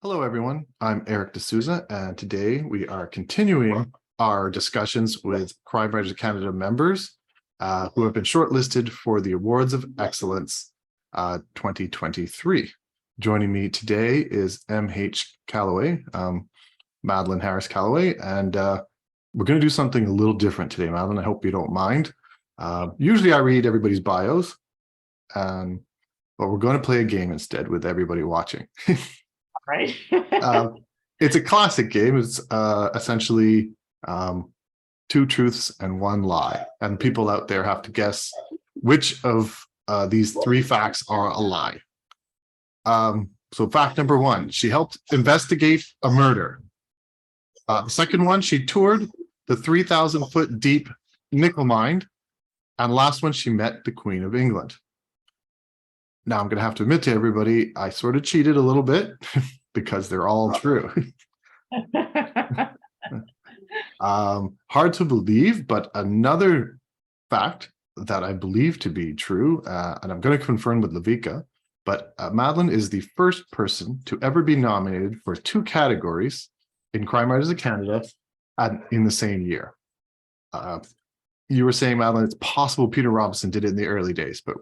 Hello, everyone. I'm Eric D'Souza, and today we are continuing our discussions with Crime Writers Canada members who have been shortlisted for the Awards of Excellence 2023. Joining me today is M.H. Callway, Madeleine Harris Callway, and we're going to do something a little different today, Madeleine. I hope you don't mind. Usually I read everybody's bios, but we're going to play a game instead with everybody watching. Right. It's a classic game. It's essentially two truths and one lie. And people out there have to guess which of these three facts are a lie. So fact number one, she helped investigate a murder. The second one, she toured the 3,000-foot deep nickel mine. And last one, she met the Queen of England. Now, I'm going to have to admit to everybody, I sort of cheated a little bit because they're all true. Hard to believe, but another fact that I believe to be true, and I'm going to confirm with Lavika, but Madeleine is the first person to ever be nominated for two categories in Crime Writers of Canada in the same year. You were saying, Madeleine, it's possible Peter Robinson did it in the early days, but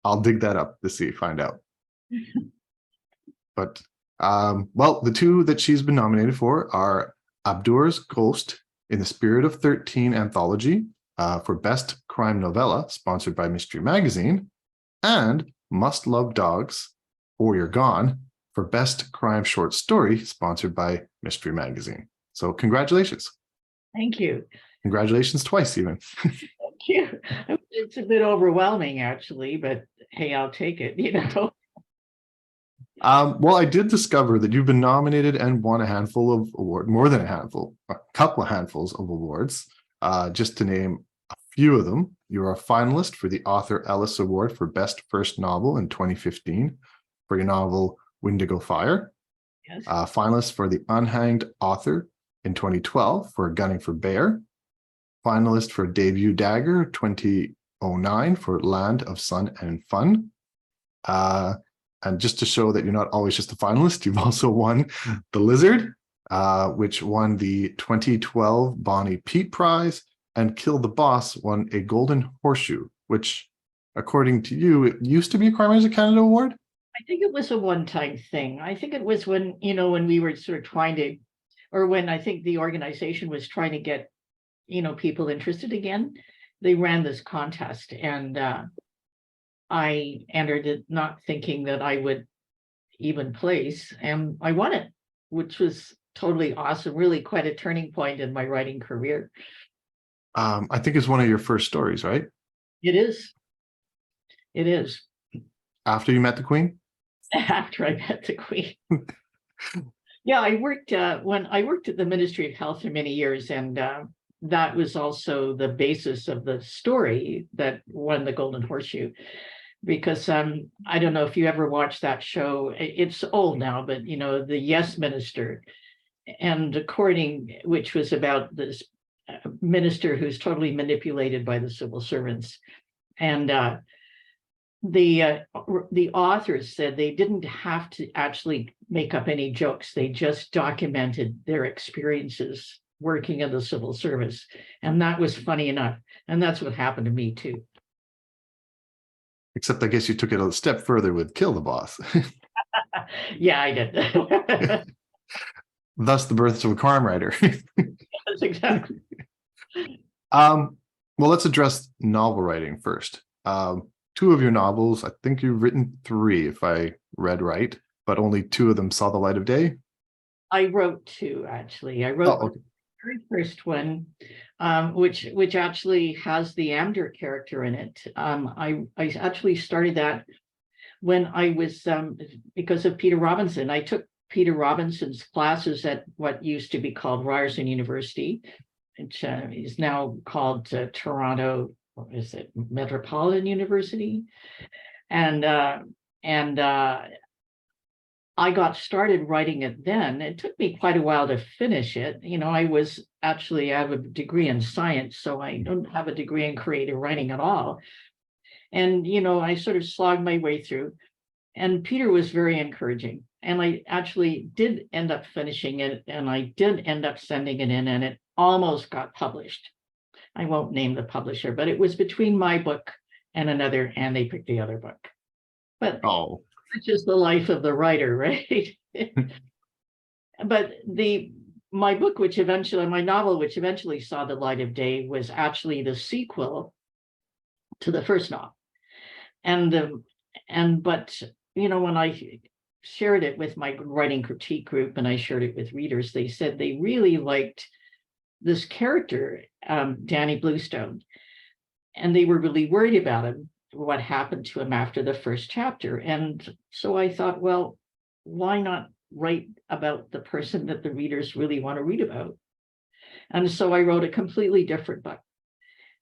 I'll dig that up to find out. But, well, the two that she's been nominated for are Abdur's Ghost in the Spirit of 13 anthology for Best Crime Novella, sponsored by Mystery Magazine, and Must Love Dogs or You're Gone for Best Crime Short Story, sponsored by Mystery Magazine. So congratulations. Thank you. Congratulations twice, even. Thank you. It's a bit overwhelming, actually, but hey, I'll take it, you know. Well, I did discover that you've been nominated and won a handful of awards, more than a handful, a couple of handfuls of awards. Just to name a few of them, you're a finalist for the Arthur Ellis Award for Best First Novel in 2015 for your novel Windigo Fire. Yes. Finalist for the Unhanged Author in 2012 for Gunning for Bear. Finalist for debut Dagger 2009 for Land of Sun and Fun. And just to show that you're not always just a finalist, you've also won The Lizard, which won the 2012 Bonnie Pete Prize, and Kill the Boss won a Golden Horseshoe, which, according to you, it used to be a Crime Writers of Canada award? I think it was a one-time thing. I think it was when, you know, when we were sort of trying to, or when I think the organization was trying to get, you know, people interested again. They ran this contest, and I entered it not thinking that I would even place, and I won it, which was totally awesome, really quite a turning point in my writing career. I think it's one of your first stories, right? It is. It is. After you met the Queen? After I met the Queen. Yeah, I worked when I worked at the Ministry of Health for many years, and that was also the basis of the story that won the Golden Horseshoe. Because I don't know if you ever watched that show. It's old now, but you know, the Yes Minister, and which was about this minister who's totally manipulated by the civil servants. And the authors said they didn't have to actually make up any jokes. They just documented their experiences working in the civil service. And that was funny enough. And that's what happened to me too. Except I guess you took it a step further with Kill the Boss. Yeah, I did. Thus the birth of a crime writer. Yes, exactly. Well, let's address novel writing first. Two of your novels, I think you've written three, if I read right, but only two of them saw the light of day. I wrote two, actually. I wrote okay. the very first one, which actually has the Amdur character in it. I actually started that when I was, because of Peter Robinson. I took Peter Robinson's classes at what used to be called Ryerson University, which is now called Toronto, what is it, Metropolitan University. And I got started writing it then. It took me quite a while to finish it. You know, I have a degree in science, so I don't have a degree in creative writing at all. And, you know, I sort of slogged my way through, and Peter was very encouraging. and I actually did end up finishing it, and I did end up sending it in, and it almost got published. I won't name the publisher, but it was between my book and another, and they picked the other book. But Oh, it's just the life of the writer, right? But my book, my novel, which eventually saw the light of day, was actually the sequel to the first novel. But when I shared it with my writing critique group and I shared it with readers, they said they really liked this character, Danny Bluestone, and they were really worried about him, what happened to him after the first chapter. And so I thought, well, why not write about the person that the readers really want to read about? And so I wrote a completely different book,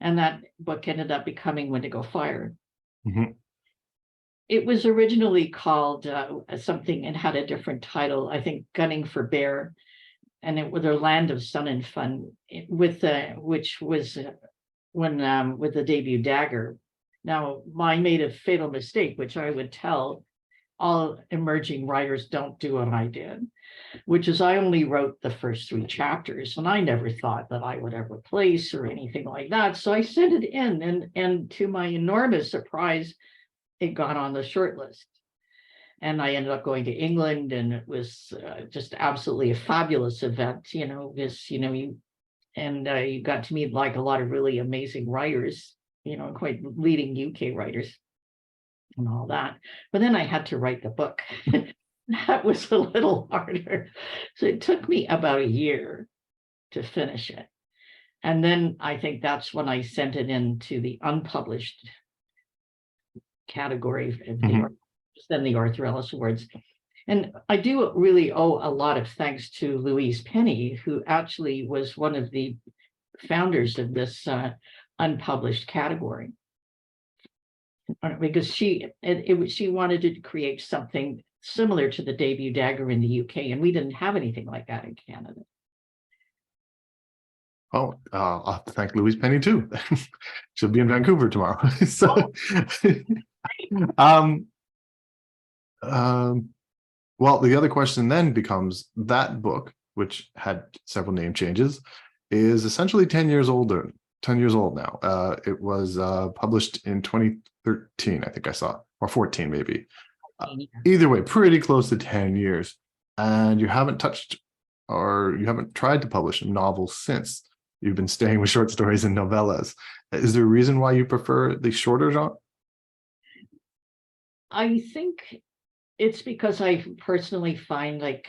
and that book ended up becoming Windigo Fire. mm-hmm. It was originally called something, and had a different title, I think, Gunning for Bear, and it was a Land of Sun and Fun, which was with the debut Dagger. Now, I made a fatal mistake, which I would tell all emerging writers don't do what I did, which is I only wrote the first 3 chapters, and I never thought that I would ever place or anything like that. So I sent it in, and to my enormous surprise, it got on the short list. And I ended up going to England, and it was just absolutely a fabulous event, you got to meet like a lot of really amazing writers, quite leading UK writers and all that. But then I had to write the book. That was a little harder. So it took me about a year to finish it. And then I think that's when I sent it into the unpublished category of then the Arthur Ellis Awards. And I do really owe a lot of thanks to Louise Penny, who actually was one of the founders of this unpublished category, because she wanted to create something similar to the debut Dagger in the UK, and we didn't have anything like that in Canada. Oh, I'll have to thank Louise Penny too. She'll be in Vancouver tomorrow. So, well, the other question then becomes, that book, which had several name changes, is essentially 10 years old now. It was published in 2013, I think I saw, or 14 maybe. Either way, pretty close to 10 years. And you haven't touched, or you haven't tried to publish a novel since. You've been staying with short stories and novellas. Is there a reason why you prefer the shorter genre? I think it's because I personally find like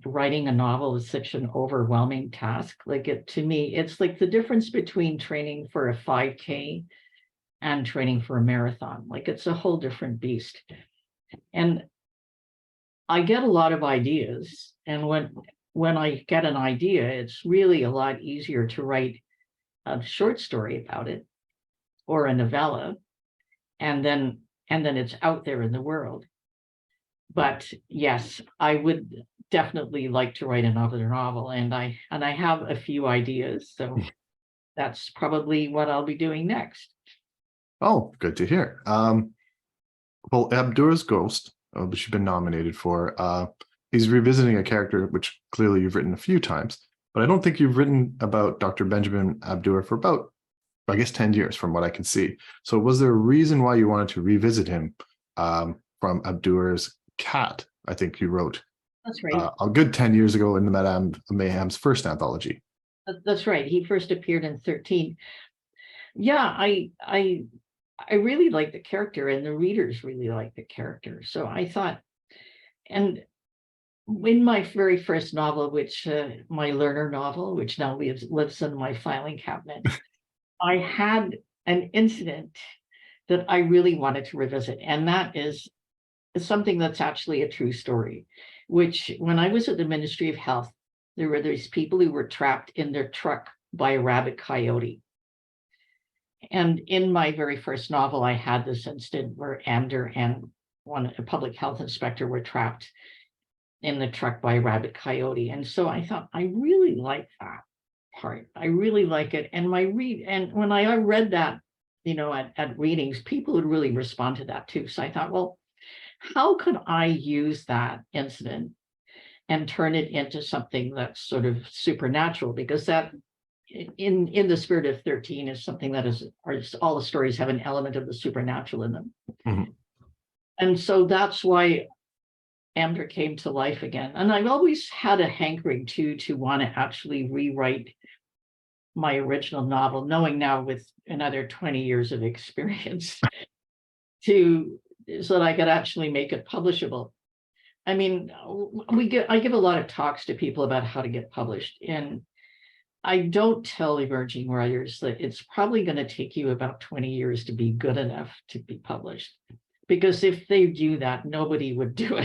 writing a novel is such an overwhelming task. To me, it's like the difference between training for a 5K and training for a marathon. Like, it's a whole different beast. And I get a lot of ideas, and when I get an idea, it's really a lot easier to write a short story about it or a novella, and then it's out there in the world. But yes, I would definitely like to write another novel, and I have a few ideas, so that's probably what I'll be doing next. Oh, good to hear. Well, Abdur's Ghost, which you've been nominated for, he's revisiting a character which clearly you've written a few times, but I don't think you've written about Dr. Benjamin Abdur for about, I guess, 10 years from what I can see. So was there a reason why you wanted to revisit him from Abdur's Cat, I think you wrote? That's right. A good 10 years ago in the Mesdames of Mayhem's first anthology. That's right. He first appeared in 13. Yeah, I really like the character, and the readers really like the character. So I thought, and in my very first novel, which my learner novel, which now lives in my filing cabinet, I had an incident that I really wanted to revisit, and that is something that's actually a true story. Which, when I was at the Ministry of Health, there were these people who were trapped in their truck by a rabid coyote. And in my very first novel, I had this incident where Amder and a public health inspector were trapped in the truck by a rabid coyote. And so I thought, I really like that part. I really like it. And when I read that, at readings, people would really respond to that too. So I thought, well, how could I use that incident and turn it into something that's sort of supernatural? Because that, in the spirit of 13, is something that is, all the stories have an element of the supernatural in them. Mhm. And so that's why Amber came to life again. And I've always had a hankering to want to actually rewrite my original novel, knowing now with another 20 years of experience so that I could actually make it publishable. I mean, I give a lot of talks to people about how to get published, and I don't tell emerging writers that it's probably going to take you about 20 years to be good enough to be published. Because if they do that, nobody would do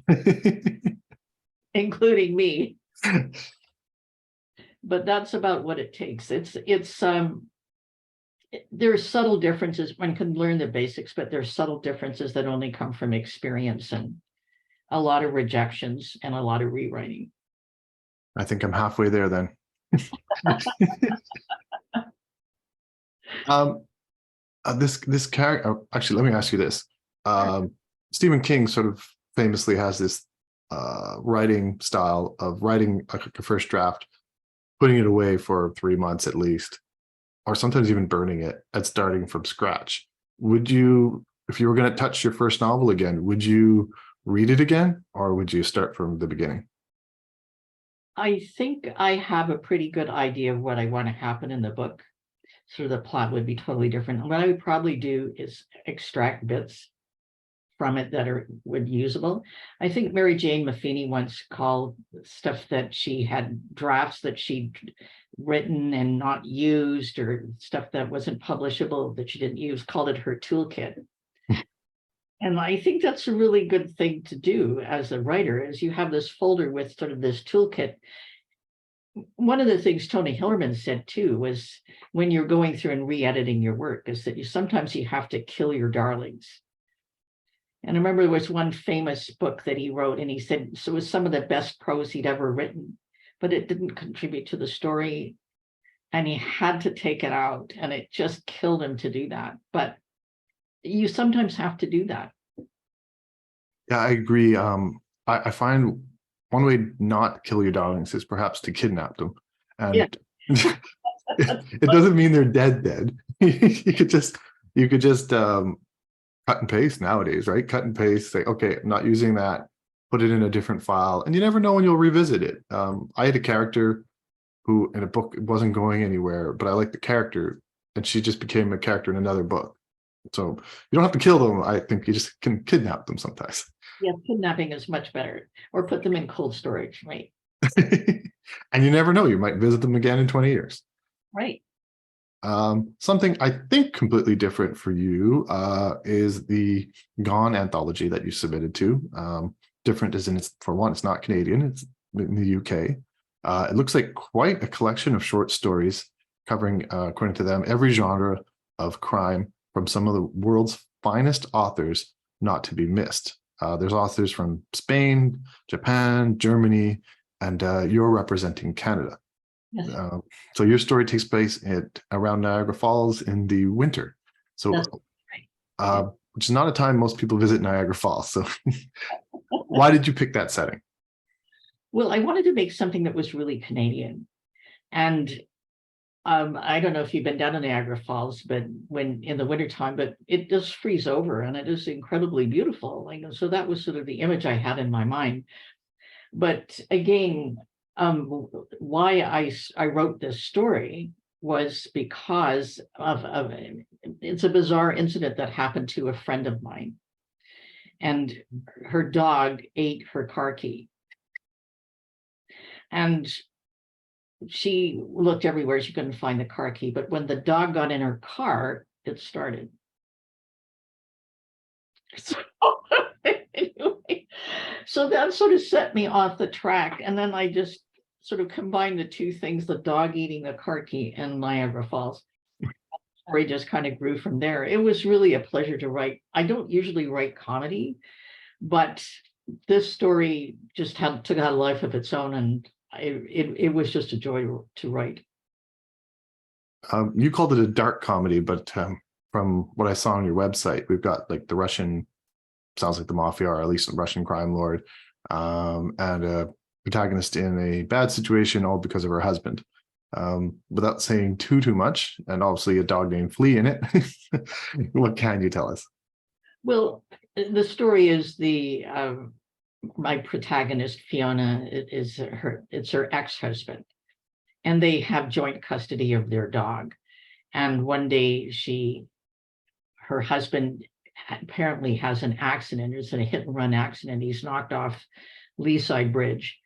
it, including me. But that's about what it takes. There's subtle differences. One can learn the basics, but there's subtle differences that only come from experience and a lot of rejections and a lot of rewriting. I think I'm halfway there then. This character, actually, let me ask you this. Stephen King sort of famously has this writing style of writing a first draft, putting it away for 3 months at least, or sometimes even burning it and starting from scratch. Would you, if you were going to touch your first novel again, would you read it again, or would you start from the beginning? I think I have a pretty good idea of what I want to happen in the book. So the plot would be totally different. What I would probably do is extract bits from it that would usable. I think Mary Jane Maffini once called stuff that she had, drafts that she'd written and not used, or stuff that wasn't publishable that she didn't use, called it her toolkit. And I think that's a really good thing to do as a writer, is you have this folder with sort of this toolkit. One of the things Tony Hillerman said too was, when you're going through and re-editing your work, is that sometimes you have to kill your darlings. And I remember there was one famous book that he wrote, and he said so it was some of the best prose he'd ever written, but it didn't contribute to the story, and he had to take it out, and it just killed him to do that. But you sometimes have to do that. Yeah, I agree. I find one way not to kill your darlings is perhaps to kidnap them. And Yeah. it doesn't mean they're dead. You could just cut and paste nowadays, right? Cut and paste, say, okay, I'm not using that, put it in a different file, and you never know when you'll revisit it. I had a character who in a book wasn't going anywhere, but I liked the character, and she just became a character in another book. So you don't have to kill them. I think you just can kidnap them sometimes. Yeah, kidnapping is much better, or put them in cold storage, right? And you never know, you might visit them again in 20 years. Right. Something I think completely different for you is the Gone anthology that you submitted to. Different as in, for one, it's not Canadian, it's in the UK. It looks like quite a collection of short stories covering, according to them, every genre of crime from some of the world's finest authors not to be missed. There's authors from Spain, Japan, Germany, and you're representing Canada. Yes. So your story takes place around Niagara Falls in the winter. So, which is not a time most people visit Niagara Falls. So why did you pick that setting? Well, I wanted to make something that was really Canadian. And I don't know if you've been down to Niagara Falls, but when in the wintertime, but it does freeze over, and it is incredibly beautiful. So that was sort of the image I had in my mind. But again, why I wrote this story was because of it's a bizarre incident that happened to a friend of mine, and her dog ate her car key. And she looked everywhere, she couldn't find the car key, but when the dog got in her car, it started. So, anyway, so that sort of set me off the track. And then I just sort of combined the two things, the dog eating the car key and Niagara Falls. The story just kind of grew from there. It was really a pleasure to write. I don't usually write comedy, but this story just took out a life of its own, and it was just a joy to write. You called it a dark comedy, but from what I saw on your website, we've got like the Russian sounds like the mafia, or at least a Russian crime lord, and a protagonist in a bad situation, all because of her husband. Without saying too much, and obviously a dog named Flea in it, what can you tell us? Well, the story is my protagonist, Fiona, it's her ex-husband, and they have joint custody of their dog. And one day her husband apparently has an accident. It's a hit and run accident. He's knocked off Leaside Bridge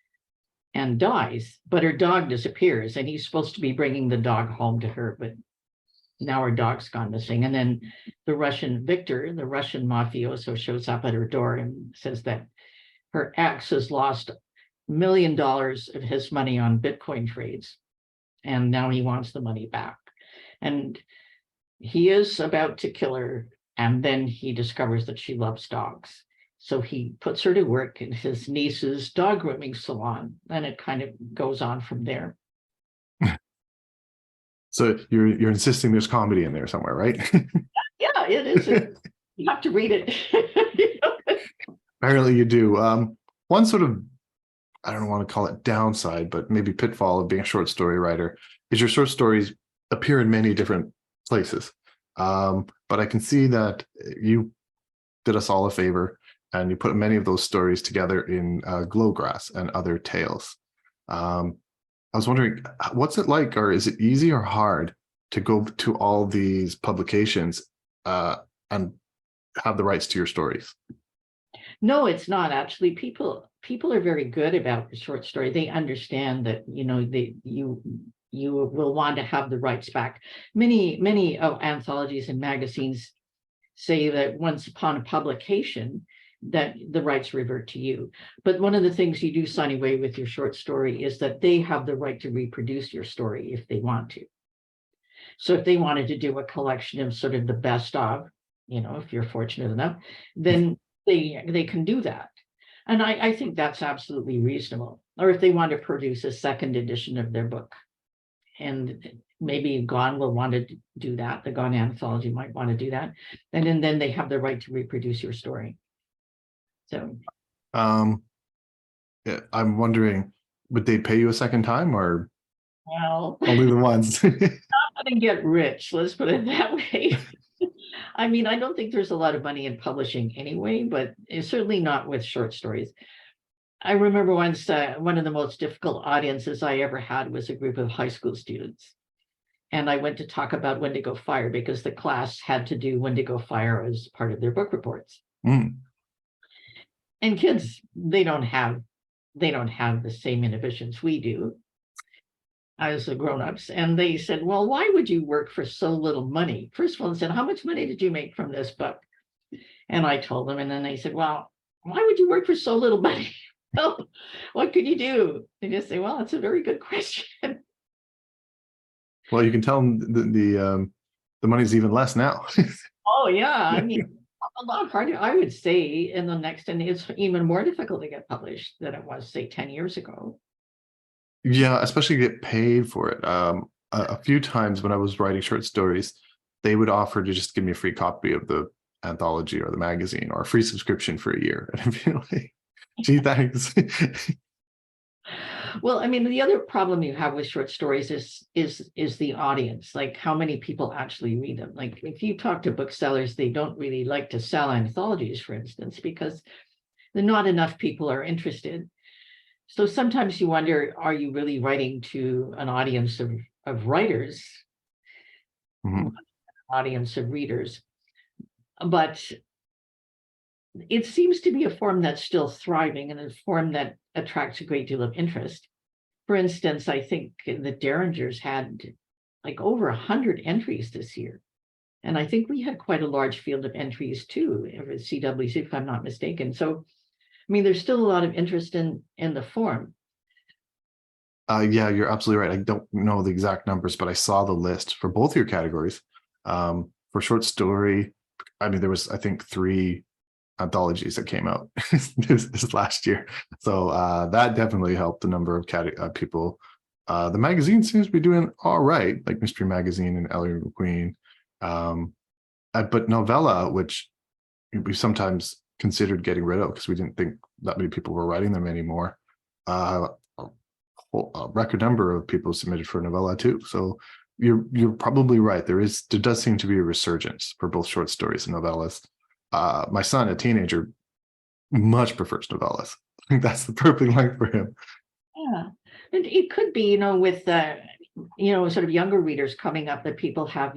and dies, but her dog disappears, and he's supposed to be bringing the dog home to her, but now her dog's gone missing. And then the Russian Victor, the Russian mafioso, shows up at her door and says that her ex has lost $1 million of his money on Bitcoin trades, and now he wants the money back. And he is about to kill her, and then he discovers that she loves dogs. So he puts her to work in his niece's dog grooming salon, and it kind of goes on from there. So you're insisting there's comedy in there somewhere, right? Yeah, it is. You have to read it. Apparently you do. One sort of, I don't want to call it downside, but maybe pitfall of being a short story writer is your short stories appear in many different places. But I can see that you did us all a favor, and you put many of those stories together in Glowgrass and Other Tales. I was wondering, what's it like, or is it easy or hard to go to all these publications and have the rights to your stories? No, it's not actually. People are very good about the short story. They understand that, you will want to have the rights back. Many anthologies and magazines say that once upon a publication, that the rights revert to you. But one of the things you do sign away with your short story is that they have the right to reproduce your story if they want to. So if they wanted to do a collection of sort of the best of, if you're fortunate enough, then they can do that. And I think that's absolutely reasonable. Or if they want to produce a second edition of their book, and maybe Gone will want to do that, the Gone anthology might want to do that, and then they have the right to reproduce your story. So, yeah, I'm wondering, would they pay you a second time, or well, only the ones? not going to get rich, let's put it that way. I mean, I don't think there's a lot of money in publishing anyway, but it's certainly not with short stories. I remember once one of the most difficult audiences I ever had was a group of high school students. And I went to talk about Windigo Fire because the class had to do Windigo Fire as part of their book reports. Mm. And kids, they don't have the same inhibitions we do as the grown-ups. And they said, well, why would you work for so little money? First of all, they said, how much money did you make from this book? And I told them, and then they said, well, why would you work for so little money? Well, what could you do? They just say, well, that's a very good question. Well, you can tell them the money's even less now. Oh, yeah. I mean, a lot harder, I would say, in the next, and it's even more difficult to get published than it was, say, 10 years ago. Yeah, especially get paid for it. A few times when I was writing short stories, they would offer to just give me a free copy of the anthology or the magazine, or a free subscription for a year. And I'd be like, gee, thanks. Well, I mean, the other problem you have with short stories is the audience, like how many people actually read them. Like if you talk to booksellers, they don't really like to sell anthologies, for instance, because not enough people are interested. So sometimes you wonder, are you really writing to an audience of writers, audience of readers? But it seems to be a form that's still thriving, and a form that attracts a great deal of interest. For instance, I think the Derringers had like over 100 entries this year. And I think we had quite a large field of entries too, at CWC, if I'm not mistaken. So, I mean, there's still a lot of interest in the form. Yeah, you're absolutely right. I don't know the exact numbers, but I saw the list for both your categories. For short story, I mean, there was, I think, 3 anthologies that came out this last year. So that definitely helped the number of people. The magazine seems to be doing all right, like Mystery Magazine and Ellie McQueen. But novella, which we sometimes considered getting rid of because we didn't think that many people were writing them anymore. A record number of people submitted for novella too. So you're probably right. There does seem to be a resurgence for both short stories and novellas. My son, a teenager, much prefers novellas. I think that's the perfect length for him. Yeah, and it could be, with sort of younger readers coming up, that people have,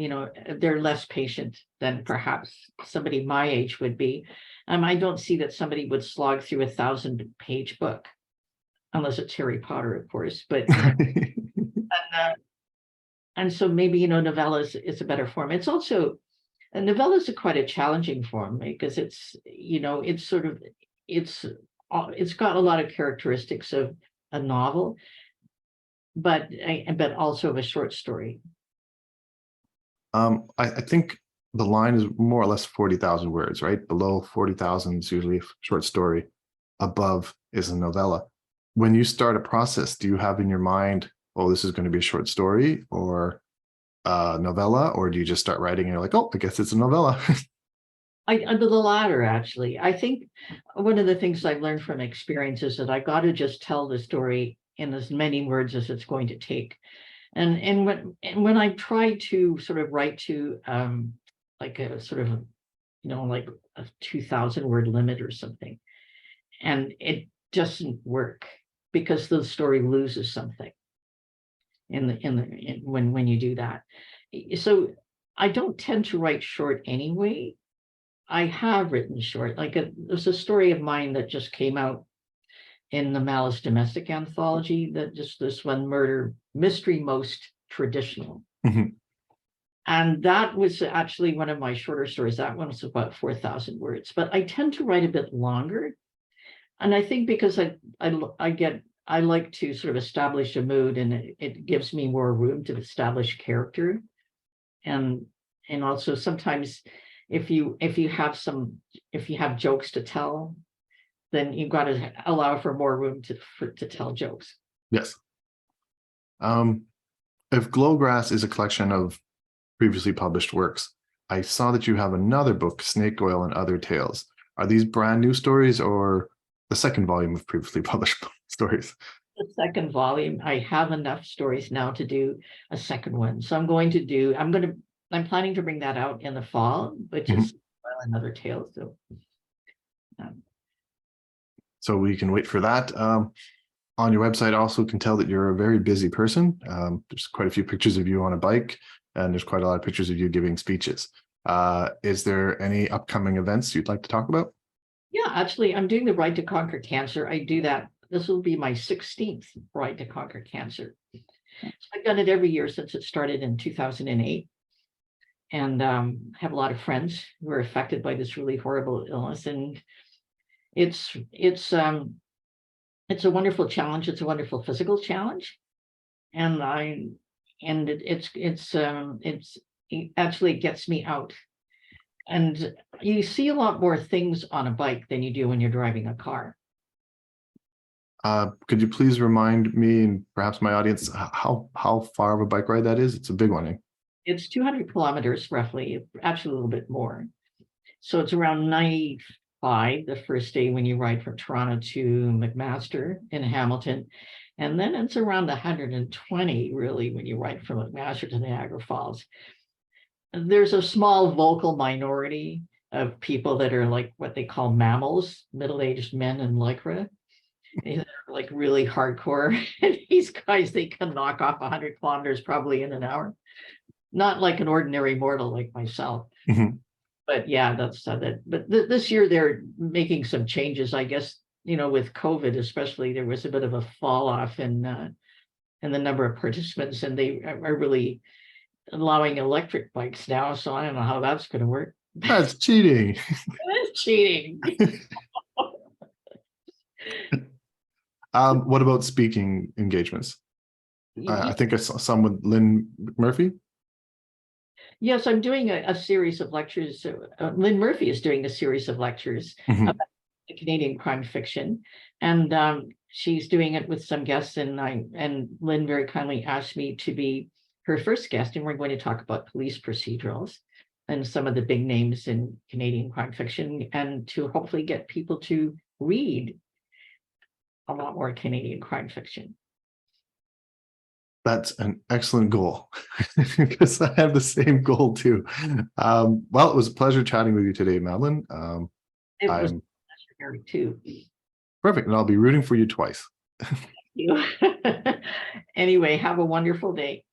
they're less patient than perhaps somebody my age would be. I don't see that somebody would slog through a 1,000-page book, unless it's Harry Potter, of course. But and so maybe novellas is a better form. It's also, a novella is quite a challenging form because it's got a lot of characteristics of a novel, but also of a short story. I think the line is more or less 40,000 words, right? Below 40,000 is usually a short story. Above is a novella. When you start a process, do you have in your mind, oh, this is going to be a short story or a novella, or do you just start writing and you're like, oh, I guess it's a novella? The latter, actually. I think one of the things I've learned from experience is that I got to just tell the story in as many words as it's going to take. And when I try to sort of write to like a sort of, like a 2,000 word limit or something, and it doesn't work because the story loses something when you do that. So I don't tend to write short anyway. I have written short, there's a story of mine that just came out in the Malice Domestic anthology, that just this one, Murder Mystery Most Traditional. Mm-hmm. And that was actually one of my shorter stories. That one was about 4,000 words, but I tend to write a bit longer. And I think because I like to sort of establish a mood, and it gives me more room to establish character. And also sometimes if you have jokes to tell, then you've got to allow for more room to tell jokes. Yes. If Glowgrass is a collection of previously published works, I saw that you have another book, Snake Oil and Other Tales. Are these brand new stories or the second volume of previously published stories? The second volume. I have enough stories now to do a second one. So I'm planning to bring that out in the fall, which is Oil and Other Tales. So we can wait for that. On your website, also can tell that you're a very busy person. There's quite a few pictures of you on a bike, and there's quite a lot of pictures of you giving speeches. Is there any upcoming events you'd like to talk about? Yeah, actually, I'm doing the Ride to Conquer Cancer. I do that. This will be my 16th Ride to Conquer Cancer. So I've done it every year since it started in 2008. And have a lot of friends who are affected by this really horrible illness. And it's a wonderful challenge. It's a wonderful physical challenge. And it actually gets me out. And you see a lot more things on a bike than you do when you're driving a car. Could you please remind me and perhaps my audience how far of a bike ride that is? It's a big one. Eh? It's 200 kilometers roughly, actually a little bit more. So it's around 95 the first day when you ride from Toronto to McMaster in Hamilton. And then it's around 120 really when you ride from McMaster to Niagara Falls. There's a small vocal minority of people that are like what they call mammals, middle-aged men in Lycra. They're like really hardcore. And these guys, they can knock off 100 kilometers probably in an hour. Not like an ordinary mortal like myself. Mm-hmm. But yeah, that's that. But this year they're making some changes, I guess, with COVID especially. There was a bit of a fall off in the number of participants, and they are really allowing electric bikes now. So I don't know how that's going to work. That's cheating. That's cheating. What about speaking engagements? I think I saw some with Lynn Murphy. Yes, I'm doing a series of lectures. Lynn Murphy is doing a series of lectures about the Canadian crime fiction, and she's doing it with some guests. And Lynn very kindly asked me to be her first guest, and we're going to talk about police procedurals. and some of the big names in Canadian crime fiction, and to hopefully get people to read a lot more Canadian crime fiction. That's an excellent goal because I have the same goal too. Well, it was a pleasure chatting with you today, Madeleine. It was I'm necessary too. perfect, and I'll be rooting for you twice. You. Anyway, have a wonderful day.